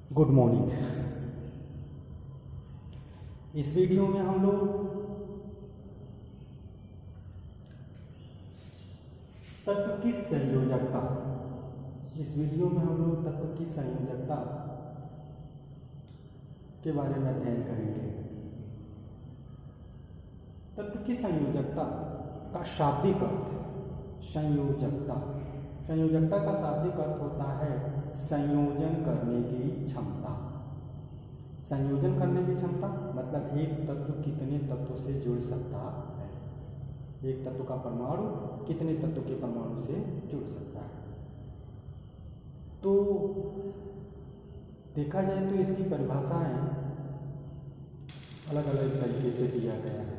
Good morning. इस video में हम लोग तत्व की संयोजकता के बारे में अध्ययन करेंगे। तत्व की संयोजकता का शाब्दिक अर्थ संयोजकता का शाब्दिक अर्थ होता है संयोजन करने की क्षमता। संयोजन करने की क्षमता मतलब एक तत्व कितने तत्वों से जुड़ सकता है, एक तत्व का परमाणु कितने तत्व के परमाणु से जुड़ सकता है। तो देखा जाए तो इसकी परिभाषाएं अलग अलग तरीके से दिया गया है।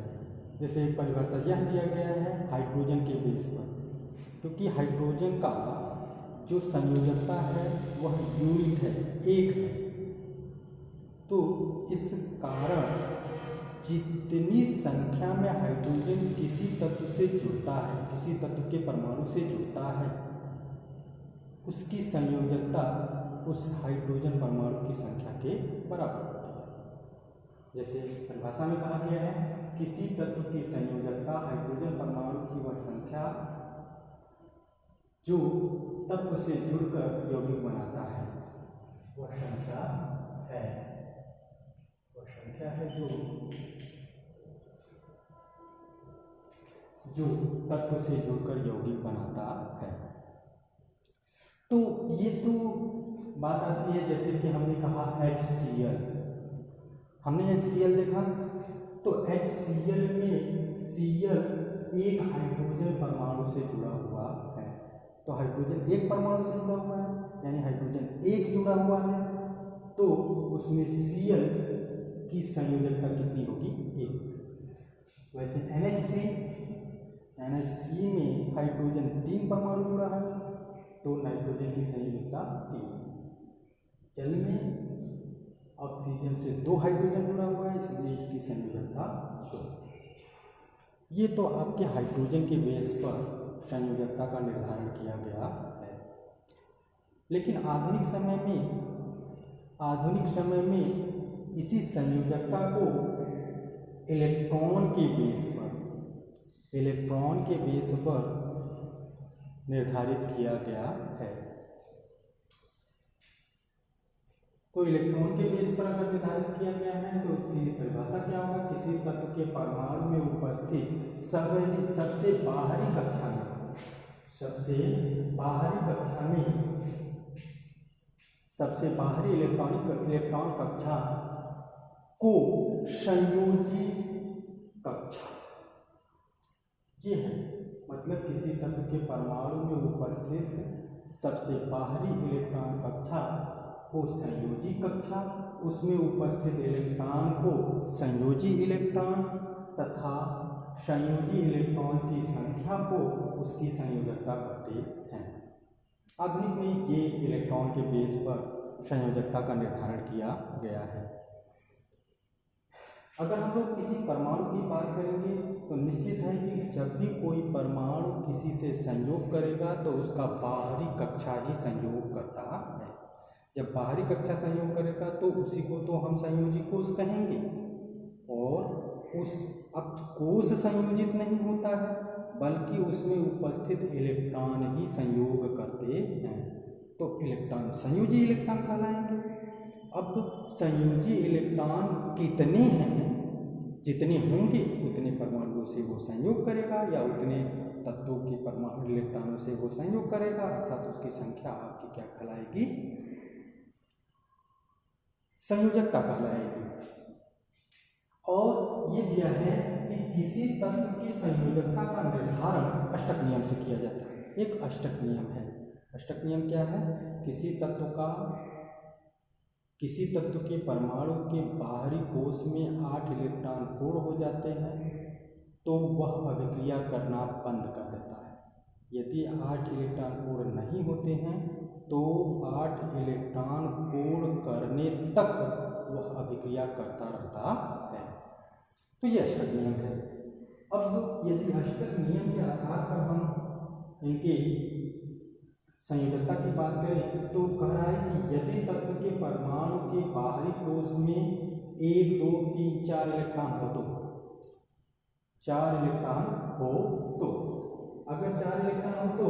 जैसे एक परिभाषा यह दिया गया है हाइड्रोजन के बेस पर, क्योंकि हाइड्रोजन का जो संयोजकता है वह यूनिट है, एक है। तो इस कारण जितनी संख्या में हाइड्रोजन किसी तत्व से जुड़ता है, किसी तत्व के परमाणु से जुड़ता है, उसकी संयोजकता उस हाइड्रोजन परमाणु की संख्या के बराबर होती है। जैसे परिभाषा में कहा गया है किसी तत्व की संयोजकता हाइड्रोजन परमाणु की वह संख्या जो तत्व से जुड़कर यौगिक बनाता है, वह संख्या है जो तत्व से जुड़कर यौगिक बनाता है। तो ये तो बात आती है, जैसे कि हमने कहा HCl, हमने HCl देखा तो HCl में Cl एक हाइड्रोजन परमाणु से जुड़ा हुआ है। तो हाइड्रोजन एक परमाणु से जुड़ा हुआ है, यानी हाइड्रोजन एक जुड़ा हुआ है, तो उसमें Cl की संयोजकता कितनी होगी? एक। वैसे NH3 में हाइड्रोजन 3 परमाणु जुड़ा है, तो नाइट्रोजन की संयोजकता 3। जल में ऑक्सीजन से 2 हाइड्रोजन जुड़ा हुआ है, इसलिए इसकी संयोजकता 2। ये तो आपके हाइड्रोजन के बेस पर संयोजकता का निर्धारण किया गया है। लेकिन आधुनिक समय में इसी संयोजकता को इलेक्ट्रॉन के बेस पर निर्धारित किया गया है। तो इलेक्ट्रॉन के बेस पर अगर निर्धारित किया गया है तो उसकी परिभाषा क्या होगा? किसी तत्व के परमाणु में उपस्थित सबसे बाहरी कक्षा में सबसे बाहरी इलेक्ट्रॉन कक्षा को संयोजी कक्षा, ये है मतलब किसी तत्व के परमाणु में उपस्थित सबसे बाहरी इलेक्ट्रॉन कक्षा को संयोजी कक्षा, उसमें उपस्थित इलेक्ट्रॉन को संयोजी इलेक्ट्रॉन तथा संयोजी इलेक्ट्रॉन की संख्या को उसकी संयोजकता कहते हैं। आधुनिक में ये इलेक्ट्रॉन के बेस पर संयोजकता का निर्धारण किया गया है। अगर हम लोग किसी परमाणु की बात करेंगे तो निश्चित है कि जब भी कोई परमाणु किसी से संयोग करेगा तो उसका बाहरी कक्षा ही संयोग करता है। जब बाहरी कक्षा संयोग करेगा तो उसी को तो हम संयोजी कोष कहेंगे, और उस अब कोष संयोजित नहीं होता है बल्कि उसमें उपस्थित इलेक्ट्रॉन ही संयोग करते हैं, तो इलेक्ट्रॉन संयोजी इलेक्ट्रॉन कहलाएंगे। अब संयोजी इलेक्ट्रॉन कितने हैं, जितने होंगे उतने परमाणुओं से वो संयोग करेगा या उतने तत्वों के परमाणु इलेक्ट्रॉनों से वो संयोग करेगा, अर्थात उसकी संख्या आपकी क्या कहलाएगी? संयोजकता कहलाएगी। और ये दिया है कि किसी तत्व की संयोजकता का निर्धारण अष्टक नियम से किया जाता है। एक अष्टक नियम है। अष्टक नियम क्या है? किसी तत्व के परमाणु के बाहरी कोश में 8 इलेक्ट्रॉन पूर्ण हो जाते हैं तो वह अभिक्रिया करना बंद कर देता है। यदि 8 इलेक्ट्रॉन पूर्ण नहीं होते हैं तो 8 इलेक्ट्रॉन पूर्ण करने तक वह अभिक्रिया करता रहता है। तो ये अष्टक नियम है। अब यदि अष्टक नियम के आधार पर हम इनकी संयोजकता की बात करें तो कह रहा है कि यदि तत्व के परमाणु 1 2 3 4 इलेक्ट्रॉन हो तो 4 इलेक्ट्रॉन हो तो अगर 4 इलेक्ट्रॉन हो तो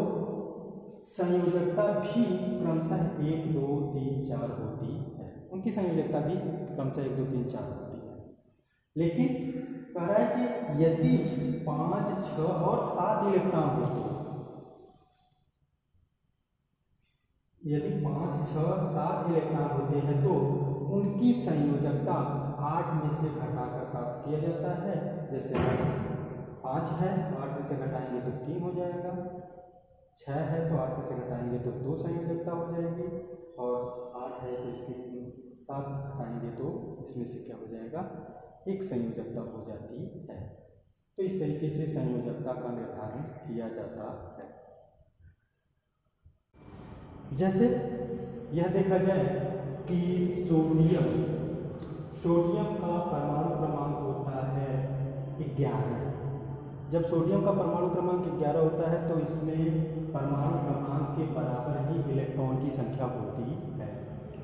संयोजकता भी क्रमशः 1 2 3 4 होती है, उनकी संयोजकता भी क्रमशः 1 2 3 4 होती है। लेकिन कह रहा है कि यदि 5 6 और 7 इलेक्ट्रॉन हो तो यदि 5 6 7 इलेक्ट्रॉन होते हैं तो उनकी संयोजकता 8 में से घटाकर प्राप्त किया जाता है। जैसे 5 है, 8 में से घटाएंगे तो 3 हो जाएगा, 6 है तो 8 में से घटाएंगे तो 2 संयोजकता हो जाएगी, और 8 है तो इसकी 7 घटाएंगे तो इसमें से क्या हो जाएगा, 1 संयोजकता हो जाती है। तो इस तरीके से संयोजकता का निर्धारण किया जाता है। जैसे यह देखा जाए कि सोडियम का परमाणु क्रमांक होता है 11। जब सोडियम का परमाणु क्रमांक 11 होता है तो इसमें परमाणु क्रमांक के बराबर ही इलेक्ट्रॉन की संख्या होती है।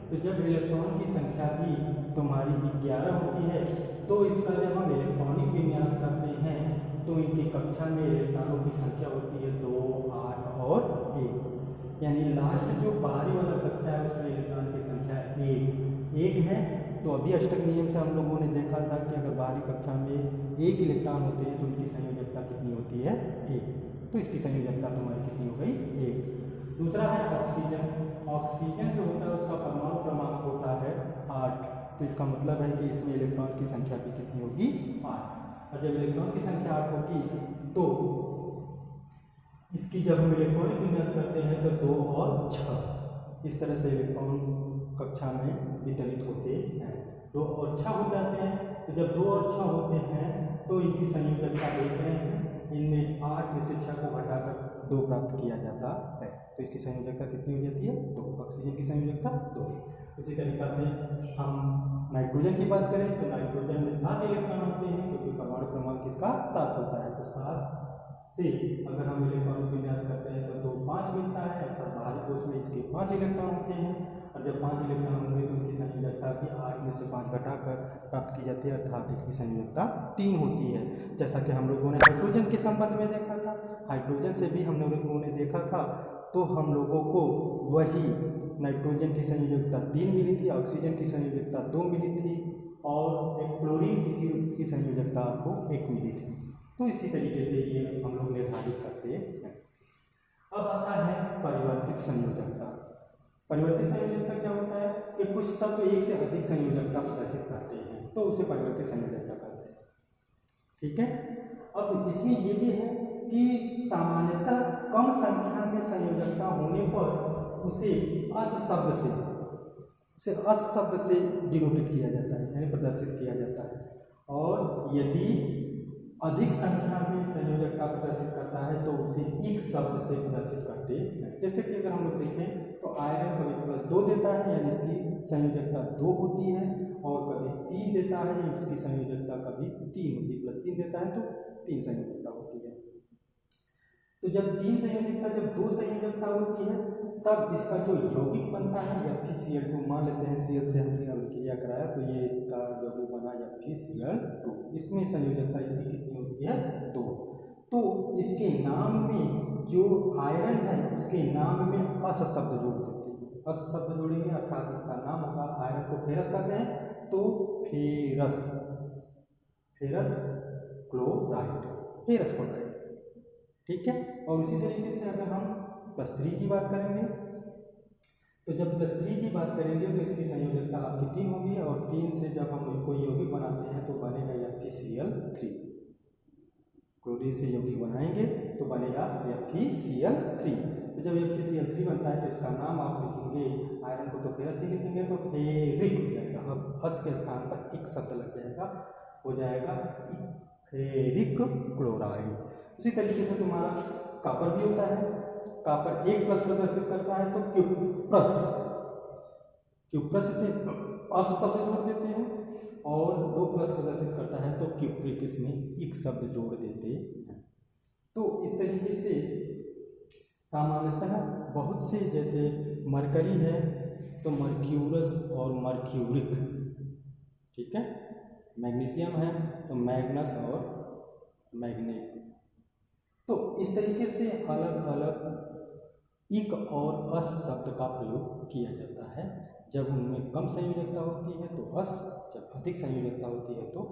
तो जब इलेक्ट्रॉन की संख्या भी तुम्हारी 11 होती है तो इसका जब हम इलेक्ट्रॉनिक विन्यास करते हैं तो इनकी कक्षा में इलेक्ट्रॉनों की संख्या होती है 2 8 और 1, यानी लास्ट जो बाहरी वाला कक्षा है उसमें इलेक्ट्रॉन की संख्या 1 है। तो अभी अष्टक नियम से हम लोगों ने देखा था कि अगर बाहरी कक्षा में 1 इलेक्ट्रॉन होते हैं तो उनकी संयोजकता कितनी होती है, 1। तो इसकी संयोजकता तुम्हारी कितनी हो गई, 1। दूसरा है ऑक्सीजन। ऑक्सीजन जो होता है उसका परमाणु क्रमांक होता है 8। तो इसका मतलब है कि इसमें इलेक्ट्रॉन की संख्या भी कितनी होगी, 8। और जब इलेक्ट्रॉन की संख्या 8 होगी तो इसकी जब हम इलेक्ट्रॉनिक विन्यास करते हैं तो 2 और 6 इस तरह से इलेक्ट्रॉन कक्षा में वितरित होते हैं। 2 और 6 हो जाते हैं। तो जब 2 और 6 होते हैं तो इनकी संयोजकता देख रहे हैं, इनमें 8 में से 6 को घटाकर 2 प्राप्त किया जाता है। तो इसकी संयोजकता कितनी हो जाती है, 2। ऑक्सीजन की संयोजकता 2। उसी तरीका से हम नाइट्रोजन की बात करें तो नाइट्रोजन में 7 इलेक्ट्रॉन होते हैं क्योंकि परमाणु क्रमांक इसका 7 होता है। तो 7 से अगर हम इलेक्ट्रॉनिक विन्यास करते हैं तो 2 5 मिलता है, अर्थात बाहरी कोश में इसके 5 इलेक्ट्रॉन होते हैं। और जब 5 इलेक्ट्रॉन होंगे तो उनकी संयोजकता भी 8 में से 5 घटाकर प्राप्त की जाती है, अर्थात इसकी संयोजकता 3 होती है। जैसा कि हम लोगों ने हाइड्रोजन के संबंध में देखा था, हाइड्रोजन से भी हम लोगों ने देखा था, तो हम लोगों को वही नाइट्रोजन की संयोजकता 3 मिली थी, ऑक्सीजन की संयोजकता 2 मिली थी, और एक क्लोरीन की थी, उसकी संयोजकता आपको 1 मिली थी। तो इसी तरीके से ये हम लोग निर्धारित करते हैं। अब आता है परिवर्तित संयोजकता। परिवर्तित संयोजकता क्या होता है कि कुछ तत्व एक से अधिक संयोजकता प्रदर्शित करते हैं तो उसे परिवर्तित संयोजकता कहते हैं। ठीक है। अब इसमें ये भी है कि सामान्यतः कम संख्या में संयोजकता होने पर उसे अस शब्द से डिनोटेट किया जाता है, यानी प्रदर्शित किया जाता है। और यदि अधिक संख्या में संयोजकता प्रदर्शित करता है तो उसे एक शब्द से प्रदर्शित करते हैं। जैसे कि अगर हम लोग देखें तो आयरन कभी +2 देता है, यानी इसकी संयोजकता 2 होती है, और कभी 3 देता है, इसकी संयोजकता कभी 3 होती है। +3 देता है तो 3 संयोजकता होती है। तो जब 3 संयोजकता, जब 2 संयोजकता होती है तब इसका जो यौगिक बनता है FeCl2, मान लेते हैं Cl से हमने अभिक्रिया कराया तो ये इसका यौगिक बना FeCl2। इसमें संयोजकता इसकी कितनी होती है, 2। तो इसके नाम में जो आयरन है उसके नाम में अस शब्द जोड़ देते हैं। अस शब्द जोड़ेंगे अर्थात इसका नाम होगा, आयरन को फेरस करते हैं तो फेरस क्लोराइड। ठीक है। और उसी तरीके से अगर हम +3 की बात करेंगे तो जब +3 की बात करेंगे तो इसकी संयोजकता आपकी 3 होगी, और 3 से जब हम कोई यौगिक बनाते हैं तो बनेगा FeCl3। क्लोरीन से यौगिक बनाएंगे तो बनेगा FeCl3। तो जब FeCl3 बनता है तो इसका नाम आप लिखेंगे, आयरन को तो फेरस ही लिखेंगे तो फेरिक हो जाएगा। अब अस के स्थान पर एक शब्द लग जाएगा, हो जाएगा फेरिक क्लोराइड। उसी तरीके से तुम्हारा कॉपर भी होता है। कॉपर 1+ प्रदर्शित करता है तो क्यूप्रस इसे अस शब्द जोड़ देते हैं, और 2+ प्रदर्शित करता है तो क्यूप्रिक, इसमें एक शब्द जोड़ देते हैं। तो इस तरीके से सामान्यतः बहुत से, जैसे मरकरी है तो मर्क्यूरस और मर्क्यूरिक, ठीक है। मैग्नीशियम है तो मैग्नस और मैग्नेट। तो इस तरीके से अलग अलग इक और अस शब्द का प्रयोग किया जाता है। जब उनमें कम संयोजकता होती है तो अस, जब अधिक संयोजकता होती है तो